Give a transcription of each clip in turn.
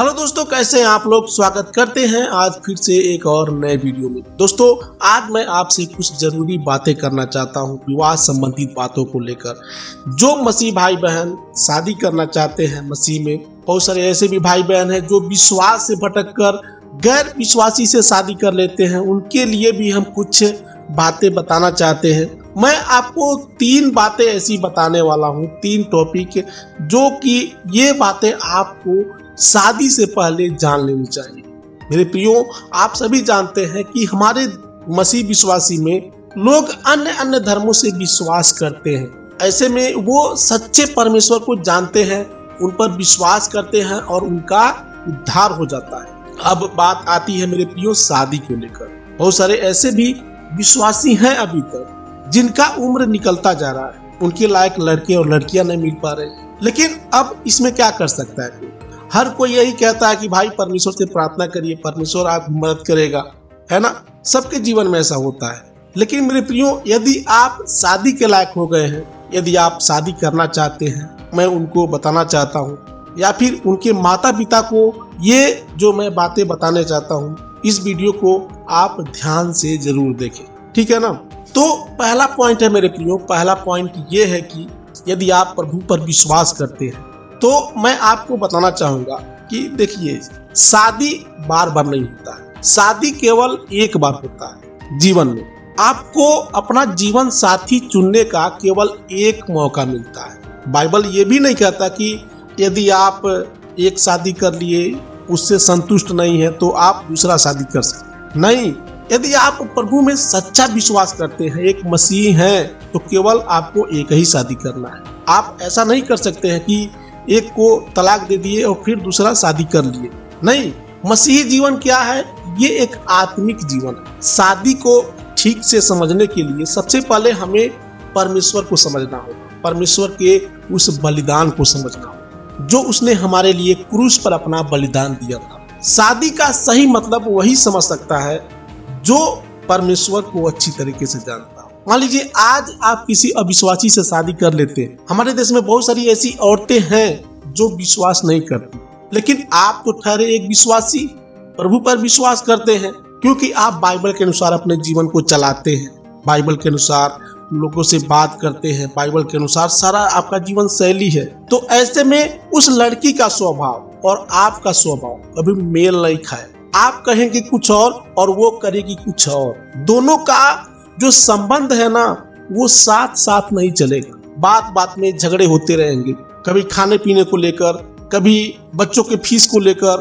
Hello दोस्तों, कैसे हैं आप लोग। स्वागत करते हैं आज फिर से एक और नए वीडियो में। दोस्तों, आज मैं आपसे कुछ जरूरी बातें करना चाहता हूं विवाह संबंधित बातों को लेकर। जो मसीह भाई बहन शादी करना चाहते हैं मसीह में, बहुत सारे ऐसे भी भाई बहन हैं जो विश्वास से भटक कर गैर विश्वासी से शादी कर लेते हैं, उनके लिए भी हम कुछ बातें बताना चाहते हैं। मैं आपको 3 बातें ऐसी बताने वाला हूं, 3 टॉपिक, जो कि ये बातें आपको शादी से पहले जान लेनी चाहिए। मेरे प्रियो, आप सभी जानते हैं कि हमारे मसीह विश्वासी में लोग अन्य धर्मों से विश्वास करते हैं। ऐसे में वो सच्चे परमेश्वर को जानते हैं, उन पर विश्वास करते हैं और उनका उद्धार हो जाता है। अब बात आती है मेरे प्रियो शादी को लेकर। बहुत सारे ऐसे भी विश्वासी हैं अभी तक जिनका उम्र निकलता जा रहा है, उनके लायक लड़के और लड़कियां नहीं मिल पा रहे। लेकिन अब इसमें क्या कर सकता है? हर कोई यही कहता है कि भाई परमेश्वर से प्रार्थना करिए, परमेश्वर आपकी मदद करेगा, है ना। सबके जीवन में ऐसा होता है। लेकिन मेरे प्रियो, यदि आप शादी के लायक हो गए हैं, यदि आप शादी करना चाहते हैं, मैं उनको बताना चाहता हूँ, या फिर उनके माता पिता को ये जो मैं बातें बताने चाहता हूँ, इस वीडियो को आप ध्यान से जरूर देखें, ठीक है ना। तो पहला पॉइंट है मेरे प्रियो, पहला पॉइंट ये है कि यदि आप प्रभु पर विश्वास करते हैं तो मैं आपको बताना चाहूंगा कि देखिए, शादी बार बार नहीं होता है। शादी केवल एक बार होता है जीवन में। आपको अपना जीवन साथी चुनने का केवल एक मौका मिलता है। बाइबल ये भी नहीं कहता कि यदि आप एक शादी कर लिए, उससे संतुष्ट नहीं है तो आप दूसरा शादी कर सकते। नहीं, यदि आप प्रभु में सच्चा विश्वास करते हैं, एक मसीह हैं, तो केवल आपको एक ही शादी करना है। आप ऐसा नहीं कर सकते हैं कि एक को तलाक दे दिए और फिर दूसरा शादी कर लिए। नहीं, मसीही जीवन क्या है? ये एक आत्मिक जीवन है। शादी को ठीक से समझने के लिए सबसे पहले हमें परमेश्वर को समझना होगा, परमेश्वर के उस बलिदान को समझना होगा जो उसने हमारे लिए क्रूस पर अपना बलिदान दिया था। शादी का सही मतलब वही समझ सकता है जो परमेश्वर को अच्छी तरीके से जानता है। मान लीजिए आज आप किसी अविश्वासी से शादी कर लेते हैं। हमारे देश में बहुत सारी ऐसी औरतें हैं जो विश्वास नहीं करती, लेकिन आप तो ठहरे एक विश्वासी, प्रभु पर विश्वास करते हैं, क्योंकि आप बाइबल के अनुसार अपने जीवन को चलाते हैं, बाइबल के अनुसार लोगों से बात करते हैं, बाइबल के अनुसार सारा आपका जीवन शैली है। तो ऐसे में उस लड़की का स्वभाव और आपका स्वभाव कभी मेल नहीं खाए। आप कहेंगे कुछ और वो करेगी कुछ और। दोनों का जो संबंध है ना, वो साथ साथ नहीं चलेगा। बात बात में झगड़े होते रहेंगे, कभी खाने पीने को लेकर, कभी बच्चों के फीस को लेकर,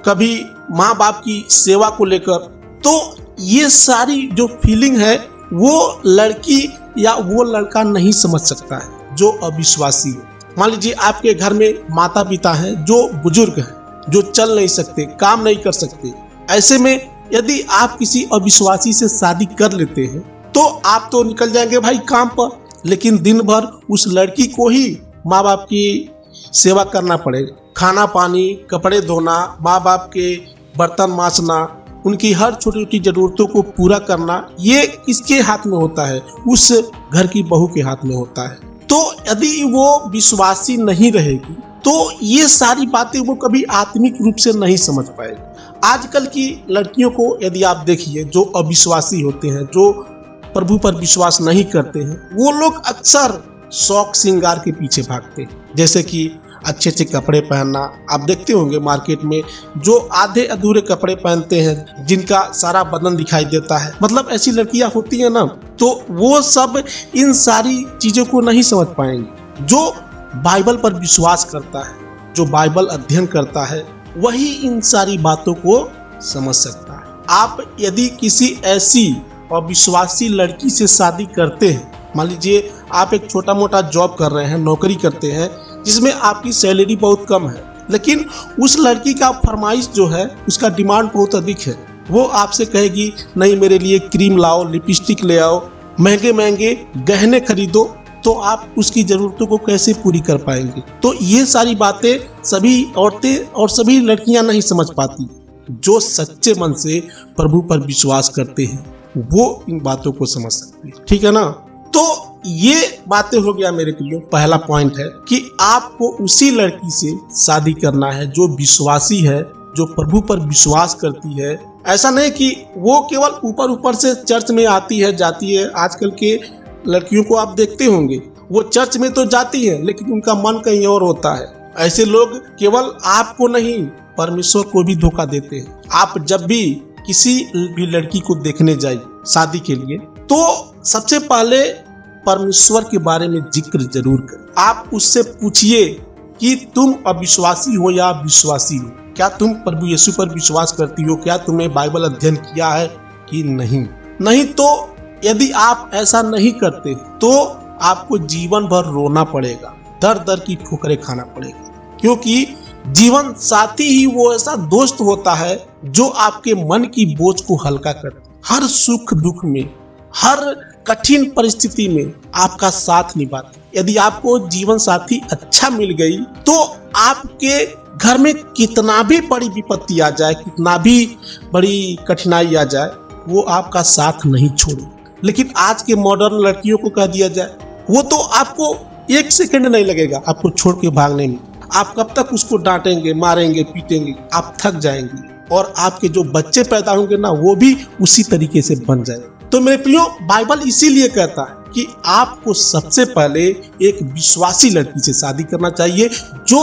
कभी माँ बाप की सेवा को लेकर। तो ये सारी जो फीलिंग है वो लड़की या वो लड़का नहीं समझ सकता है जो अविश्वासी है। मान लीजिए आपके घर में माता पिता हैं जो बुजुर्ग हैं, जो चल नहीं सकते, काम नहीं कर सकते। ऐसे में यदि आप किसी अविश्वासी से शादी कर लेते हैं तो आप तो निकल जाएंगे भाई काम पर, लेकिन दिन भर उस लड़की को ही माँ बाप की सेवा करना पड़ेगा। खाना पानी, कपड़े धोना, माँ बाप के बर्तन मांजना, उनकी हर छोटी छोटी जरूरतों को पूरा करना, ये किसके हाथ में होता है? उस घर की बहू के हाथ में होता है। तो यदि वो विश्वासी नहीं रहेगी तो ये सारी बातें वो कभी आत्मिक रूप से नहीं समझ पाएगी। आजकल की लड़कियों को यदि आप देखिए, जो अविश्वासी होते हैं, जो प्रभु पर विश्वास नहीं करते हैं, वो लोग अक्सर शौक श्रृंगार के पीछे भागते हैं। जैसे कि अच्छे अच्छे कपड़े पहनना। आप देखते होंगे मार्केट में जो आधे अधूरे कपड़े पहनते हैं, जिनका सारा बदन दिखाई देता है, मतलब ऐसी लड़कियां होती हैं ना, तो वो सब इन सारी चीजों को नहीं समझ पाएंगे। जो बाइबल पर विश्वास करता है, जो बाइबल अध्ययन करता है, वही इन सारी बातों को समझ सकता है। आप यदि किसी ऐसी अविश्वासी लड़की से शादी करते हैं, मान लीजिए आप एक छोटा मोटा जॉब कर रहे हैं, नौकरी करते हैं, जिसमें आपकी सैलरी बहुत कम है, लेकिन उस लड़की का फरमाइश जो है, उसका डिमांड बहुत अधिक है। वो आपसे कहेगी, नहीं मेरे लिए क्रीम लाओ, लिपस्टिक ले आओ, महंगे महंगे गहने खरीदो, तो आप उसकी जरूरतों को कैसे पूरी कर पाएंगे? तो ये सारी बातें सभी औरतें और सभी लड़कियां नहीं समझ पाती। जो सच्चे मन से प्रभु पर विश्वास करते हैं वो इन बातों को समझ सकते हैं, ठीक है ना। तो ये बातें हो गया मेरे प्रियो। पहला पॉइंट है कि आपको उसी लड़की से शादी करना है जो विश्वासी है, जो प्रभु पर विश्वास करती है। ऐसा नहीं कि वो केवल ऊपर ऊपर से चर्च में आती है जाती है। आजकल के लड़कियों को आप देखते होंगे, वो चर्च में तो जाती है लेकिन उनका मन कहीं और होता है। ऐसे लोग केवल आपको नहीं परमेश्वर को भी धोखा देते हैं। आप जब भी किसी भी लड़की को देखने जाइए शादी के लिए, तो सबसे पहले परमेश्वर के बारे में जिक्र जरूर करें। आप उससे पूछिए कि तुम अविश्वासी हो या विश्वासी हो, क्या तुम प्रभु यीशु पर विश्वास करती हो, क्या तुमने बाइबल अध्ययन किया है कि नहीं तो यदि आप ऐसा नहीं करते तो आपको जीवन भर रोना पड़ेगा, दर दर की ठोकरें खाना पड़ेगा। क्योंकि जीवन साथी ही वो ऐसा दोस्त होता है जो आपके मन की बोझ को हल्का करता है। हर सुख दुख में, हर कठिन परिस्थिति में आपका साथ निभाता। यदि आपको जीवन साथी अच्छा मिल गई तो आपके घर में कितना भी बड़ी विपत्ति आ जाए, कितना भी बड़ी कठिनाई आ जाए, वो आपका साथ नहीं छोड़े। लेकिन आज के मॉडर्न लड़कियों को कह दिया जाए, वो तो आपको एक सेकंड नहीं लगेगा आपको छोड़ के भागने में। आप कब तक उसको डांटेंगे, मारेंगे, पीटेंगे, आप थक जाएंगे और आपके जो बच्चे पैदा होंगे ना, वो भी उसी तरीके से बन जाएंगे। तो मेरे प्रियो, बाइबल इसीलिए कहता है कि आपको सबसे पहले एक विश्वासी लड़की से शादी करना चाहिए जो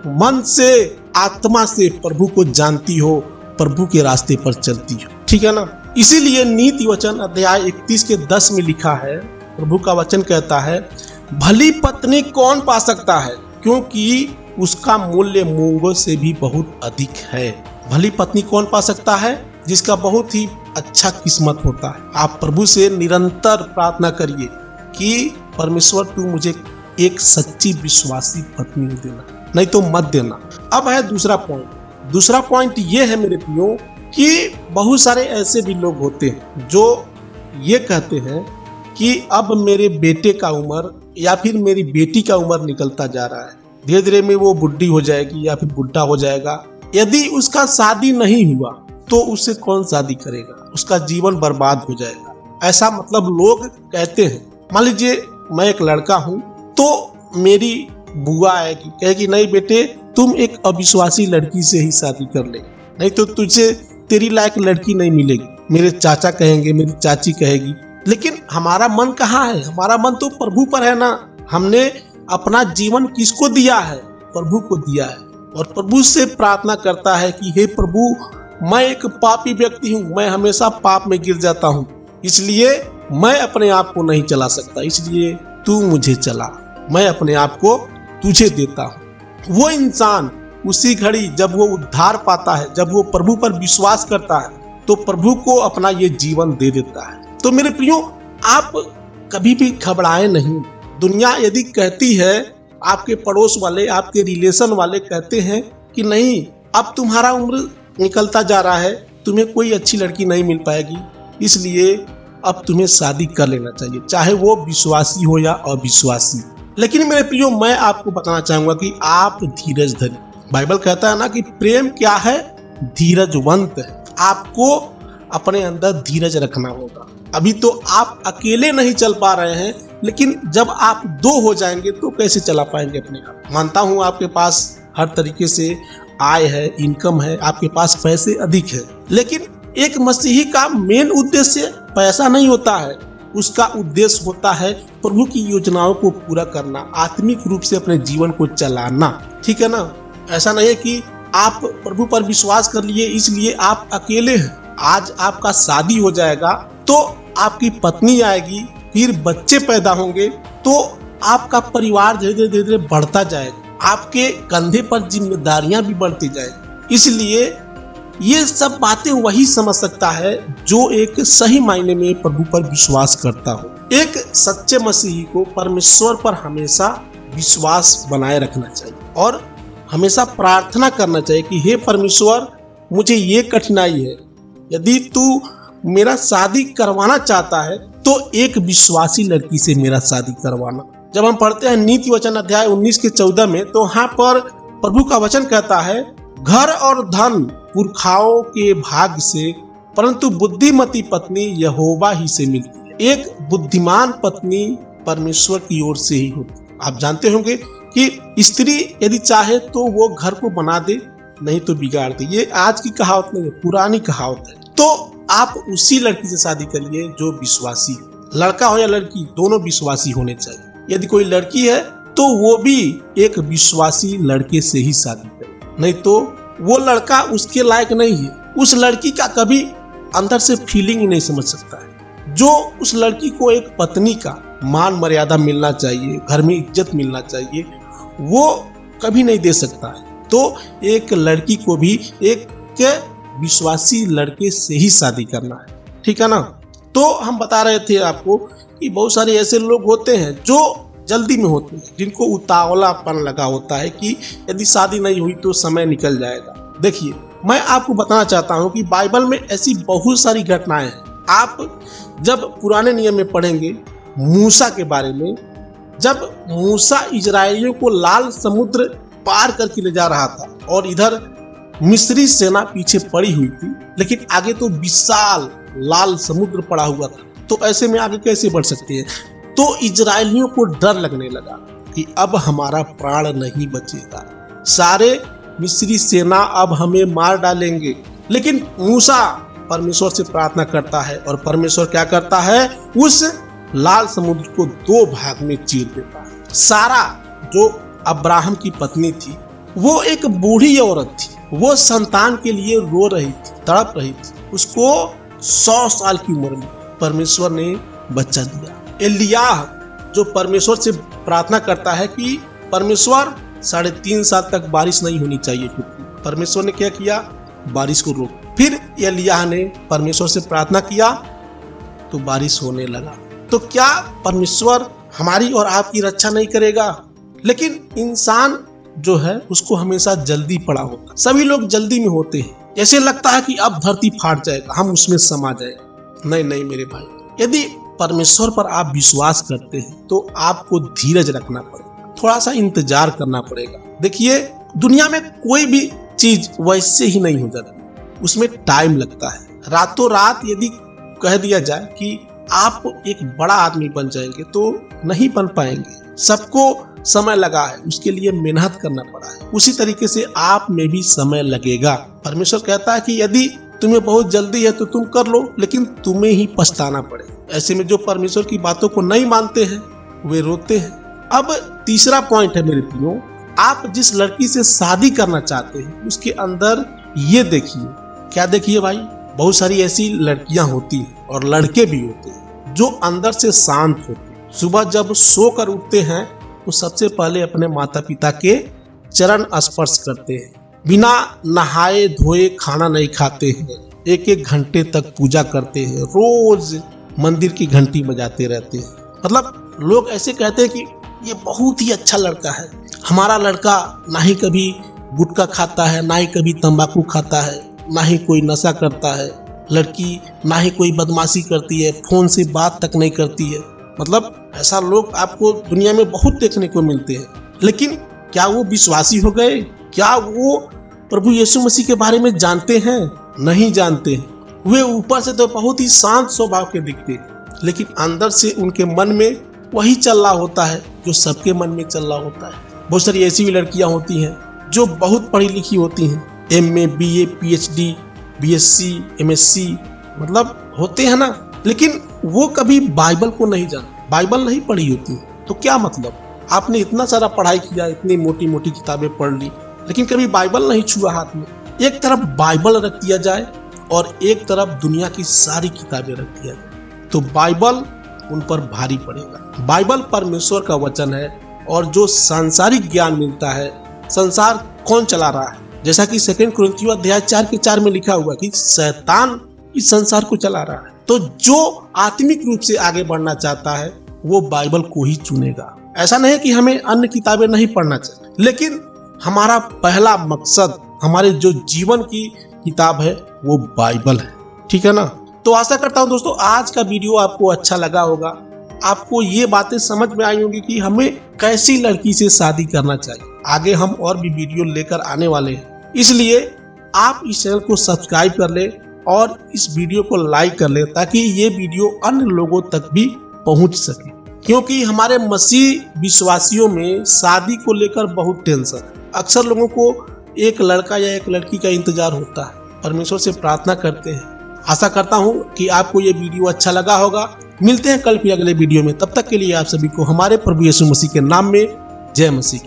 मन से, आत्मा से प्रभु को जानती हो, प्रभु के रास्ते पर चलती हो। ठीक है ना। इसीलिए नीति वचन अध्याय 31 के 10 में लिखा है, प्रभु का वचन कहता है, भली पत्नी कौन पा सकता है, क्योंकि उसका मूल्य मूंगों से भी बहुत अधिक है। भली पत्नी कौन पा सकता है? जिसका बहुत ही अच्छा किस्मत होता है। आप प्रभु से निरंतर प्रार्थना करिए कि परमेश्वर तू मुझे एक सच्ची विश्वासी पत्नी देना, नहीं तो मत देना। अब है दूसरा पॉइंट। दूसरा पॉइंट ये है मेरे प्रियो कि बहुत सारे ऐसे भी लोग होते हैं जो ये कहते हैं कि अब मेरे बेटे का उम्र या फिर मेरी बेटी का उम्र निकलता जा रहा है, धीरे धीरे में वो बुढ़ी हो जाएगी या फिर बुढ़ा हो जाएगा। यदि उसका शादी नहीं हुआ तो उससे कौन शादी करेगा, उसका जीवन बर्बाद हो जाएगा। ऐसा मतलब लोग कहते हैं। मान लीजिए मैं एक लड़का हूँ तो मेरी बुआ आएगी, कहेगी नहीं बेटे तुम एक अविश्वासी लड़की से ही शादी कर ले, नहीं तो तुझे तेरी लायक लड़की नहीं मिलेगी। मेरे चाचा कहेंगे, मेरी चाची कहेगी। लेकिन हमारा मन कहाँ है? हमारा मन तो प्रभु पर है ना। हमने अपना जीवन किसको दिया है? प्रभु को दिया है। और प्रभु से प्रार्थना करता है कि हे प्रभु, मैं एक पापी व्यक्ति हूँ, मैं हमेशा पाप में गिर जाता हूँ, इसलिए मैं अपने आप को नहीं चला सकता, इसलिए तू मुझे चला, मैं अपने आप को तुझे देता हूँ। वो इंसान उसी घड़ी जब वो उद्धार पाता है, जब वो प्रभु पर विश्वास करता है, तो प्रभु को अपना ये जीवन दे देता है। तो मेरे प्रियो, आप कभी भी घबराए नहीं। दुनिया यदि कहती है, आपके पड़ोस वाले, आपके रिलेशन वाले कहते हैं कि नहीं अब तुम्हारा उम्र निकलता जा रहा है, तुम्हें कोई अच्छी लड़की नहीं मिल पाएगी, इसलिए अब तुम्हें शादी कर लेना चाहिए, चाहे वो विश्वासी हो या अविश्वासी। लेकिन मेरे प्रियो, मैं आपको बताना चाहूंगा कि आप धीरज धरिए। बाइबल कहता है ना कि प्रेम क्या है? धीरजवंत है। आपको अपने अंदर धीरज रखना होगा। अभी तो आप अकेले नहीं चल पा रहे हैं, लेकिन जब आप दो हो जाएंगे तो कैसे चला पाएंगे अपने आप? मानता हूं आपके पास हर तरीके से आय है, इनकम है, आपके पास पैसे अधिक है, लेकिन एक मसीही का मेन उद्देश्य पैसा नहीं होता है। उसका उद्देश्य होता है प्रभु की योजनाओं को पूरा करना, आत्मिक रूप से अपने जीवन को चलाना। ठीक है ना। ऐसा नहीं है कि आप प्रभु पर विश्वास कर लिए इसलिए आप अकेले हैं। आज आपका शादी हो जाएगा तो आपकी पत्नी आएगी, फिर बच्चे पैदा होंगे, तो आपका परिवार धीरे धीरे बढ़ता जाएगा, आपके कंधे पर जिम्मेदारियां भी बढ़ती जाएगी। इसलिए ये सब बातें वही समझ सकता है जो एक सही मायने में प्रभु पर विश्वास करता हो। एक सच्चे मसीही को परमेश्वर पर हमेशा विश्वास बनाए रखना चाहिए और हमेशा प्रार्थना करना चाहिए कि हे परमेश्वर, मुझे ये कठिनाई है, यदि तू मेरा शादी करवाना चाहता है तो एक विश्वासी लड़की से मेरा शादी करवाना। जब हम पढ़ते हैं नीति वचन अध्याय 19 के 14 में, तो यहाँ पर प्रभु का वचन कहता है, घर और धन पुरखाओं के भाग से, परंतु बुद्धिमती पत्नी यहोवा ही से मिलती है। एक बुद्धिमान पत्नी परमेश्वर की ओर से ही होती है। आप जानते होंगे कि स्त्री यदि चाहे तो वो घर को बना दे, नहीं तो बिगाड़ दे। ये आज की कहावत नहीं है, पुरानी कहावत है। तो आप उसी लड़की से शादी करिए जो विश्वासी हो। लड़का हो या लड़की, दोनों विश्वासी होने चाहिए। यदि कोई लड़की है तो वो भी एक विश्वासी लड़के से ही शादी करे, नहीं तो वो लड़का उसके लायक नहीं है। उस लड़की का कभी अंदर से फीलिंग ही नहीं समझ सकता है। जो उस लड़की को एक पत्नी का मान मर्यादा मिलना चाहिए, घर में इज्जत मिलना चाहिए, वो कभी नहीं दे सकता है। तो एक लड़की को भी एक विश्वासी लड़के से ही शादी करना है, ठीक है ना। तो हम बता रहे थे आपको कि बहुत सारे ऐसे लोग होते हैं जो जल्दी में होते हैं, जिनको उतावलापन लगा होता है कि यदि शादी नहीं हुई तो समय निकल जाएगा। देखिए, मैं आपको बताना चाहता हूं कि बाइबल में ऐसी बहुत सारी घटनाएं हैं। आप जब पुराने नियम में पढ़ेंगे मूसा के बारे में, जब मूसा इजराइलियों को लाल समुद्र पार करके ले जा रहा था और इधर मिस्री सेना पीछे पड़ी हुई थी, लेकिन आगे तो विशाल लाल समुद्र पड़ा हुआ था, तो ऐसे में आगे कैसे बढ़ सकते हैं। तो इजराइलियों को डर लगने लगा कि अब हमारा प्राण नहीं बचेगा, सारे मिस्री सेना अब हमें मार डालेंगे। लेकिन मूसा परमेश्वर से प्रार्थना करता है और परमेश्वर क्या करता है, उस लाल समुद्र को दो भाग में चीर देता है। सारा जो अब्राहम की पत्नी थी, वो एक बूढ़ी औरत थी, वो संतान के लिए रो रही थी, तड़प रही थी। उसको 100 साल की उम्र में परमेश्वर ने बच्चा दिया। एलियाह जो परमेश्वर से प्रार्थना करता है कि परमेश्वर 3.5 साल तक बारिश नहीं होनी चाहिए, क्योंकि परमेश्वर ने क्या किया, बारिश को रोक। फिर एलियाह ने परमेश्वर से प्रार्थना किया तो बारिश होने लगा। तो क्या परमेश्वर हमारी और आपकी रक्षा नहीं करेगा? लेकिन इंसान जो है उसको हमेशा जल्दी पड़ा होता है। सभी लोग जल्दी में होते हैं, ऐसे लगता है कि अब धरती फाट जाएगा, हम उसमें समा जाएगा। नहीं नहीं मेरे भाई, यदि परमेश्वर पर आप विश्वास करते हैं तो आपको धीरज रखना पड़ेगा, थोड़ा सा इंतजार करना पड़ेगा। देखिए, दुनिया में कोई भी चीज वैसे ही नहीं हो जाती, उसमें टाइम लगता है। रातों रात यदि कह दिया जाए कि आप एक बड़ा आदमी बन जाएंगे तो नहीं बन पाएंगे। सबको समय लगा है, उसके लिए मेहनत करना पड़ा है। उसी तरीके से आप में भी समय लगेगा। परमेश्वर कहता है कि यदि तुम्हें बहुत जल्दी है तो तुम कर लो, लेकिन तुम्हें ही पछताना पड़ेगा। ऐसे में जो परमेश्वर की बातों को नहीं मानते हैं वे रोते हैं। अब तीसरा पॉइंट है मेरे प्रियो, आप जिस लड़की से शादी करना चाहते हैं उसके अंदर ये देखिए। क्या देखिए भाई, बहुत सारी ऐसी लड़कियां होती हैं और लड़के भी होते हैं जो अंदर से शांत होते हैं। सुबह जब सोकर उठते हैं तो सबसे पहले अपने माता पिता के चरण स्पर्श करते हैं, बिना नहाए धोए खाना नहीं खाते हैं, 1-1 घंटे तक पूजा करते हैं, रोज मंदिर की घंटी बजाते रहते हैं। मतलब लोग ऐसे कहते हैं कि ये बहुत ही अच्छा लड़का है, हमारा लड़का ना ही कभी गुटखा खाता है, ना ही कभी तंबाकू खाता है, ना ही कोई नशा करता है, लड़की ना ही कोई बदमाशी करती है, फोन से बात तक नहीं करती है। मतलब ऐसा लोग आपको दुनिया में बहुत देखने को मिलते हैं। लेकिन क्या वो विश्वासी हो गए? क्या वो प्रभु यीशु मसीह के बारे में जानते हैं? नहीं जानते हैं। वे ऊपर से तो बहुत ही शांत स्वभाव के दिखते हैं, लेकिन अंदर से उनके मन में वही चल रहा होता है जो सबके मन में चल रहा होता है। बहुत सारी ऐसी भी लड़कियां होती हैं जो बहुत पढ़ी लिखी होती हैं, MA, BA, PhD, BSc, MSc, मतलब होते हैं ना, लेकिन वो कभी बाइबल को नहीं जानते, बाइबल नहीं पढ़ी होती। तो क्या मतलब, आपने इतना सारा पढ़ाई किया, इतनी मोटी मोटी किताबें पढ़ ली, लेकिन कभी बाइबल नहीं छुआ हाथ में। एक तरफ बाइबल रख दिया जाए और एक तरफ दुनिया की सारी किताबें रख दिया जाए, तो बाइबल उन पर भारी पड़ेगा। बाइबल परमेश्वर का वचन है, और जो सांसारिक ज्ञान मिलता है, संसार कौन चला रहा है, जैसा कि 2 कुरिन्थियों अध्याय 4:4 में लिखा हुआ कि शैतान इस संसार को चला रहा है। तो जो आत्मिक रूप से आगे बढ़ना चाहता है वो बाइबल को ही चुनेगा। ऐसा नहीं कि हमें अन्य किताबें नहीं पढ़ना चाहिए, लेकिन हमारा पहला मकसद, हमारे जो जीवन की किताब है वो बाइबल है, ठीक है ना। तो आशा करता हूँ दोस्तों आज का वीडियो आपको अच्छा लगा होगा, आपको ये बातें समझ में आई होंगी कि हमें कैसी लड़की से शादी करना चाहिए। आगे हम और भी वीडियो लेकर आने वाले हैं, इसलिए आप इस चैनल को सब्सक्राइब कर ले और इस वीडियो को लाइक कर ले, ताकि ये वीडियो अन्य लोगों तक भी पहुंच सके। क्योंकि हमारे मसीह विश्वासियों में शादी को लेकर बहुत टेंशन है। अक्सर लोगों को एक लड़का या एक लड़की का इंतजार होता है। परमेश्वर से प्रार्थना करते हैं। आशा करता हूं कि आपको ये वीडियो अच्छा लगा होगा। मिलते हैं कल फिर अगले वीडियो में। तब तक के लिए आप सभी को हमारे प्रभु यीशु मसीह के नाम में जय मसीह।